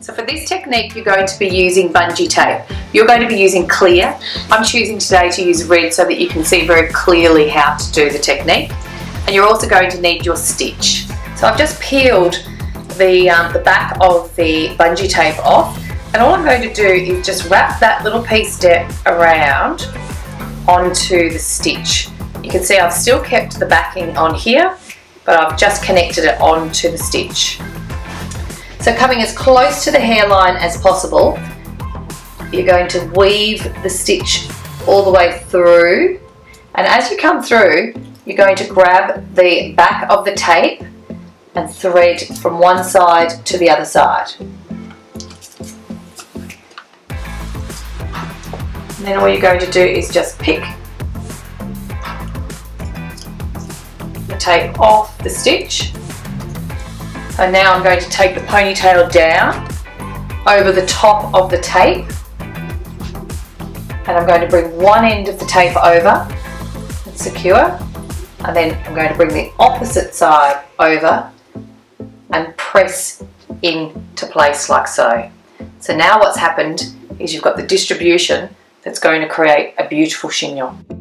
So for this technique, you're going to be using bungee tape. You're going to be using clear. I'm choosing today to use red so that you can see very clearly how to do the technique. And you're also going to need your stitch. So I've just peeled the back of the bungee tape off, and all I'm going to do is just wrap that little piece around onto the stitch. You can see I've still kept the backing on here, but I've just connected it onto the stitch. So coming as close to the hairline as possible, you're going to weave the stitch all the way through, and as you come through, you're going to grab the back of the tape and thread from one side to the other side. And then all you're going to do is just pick the tape off the stitch. So now I'm going to take the ponytail down over the top of the tape, and I'm going to bring one end of the tape over and secure, and then I'm going to bring the opposite side over and press into place like so. So now what's happened is you've got the distribution that's going to create a beautiful chignon.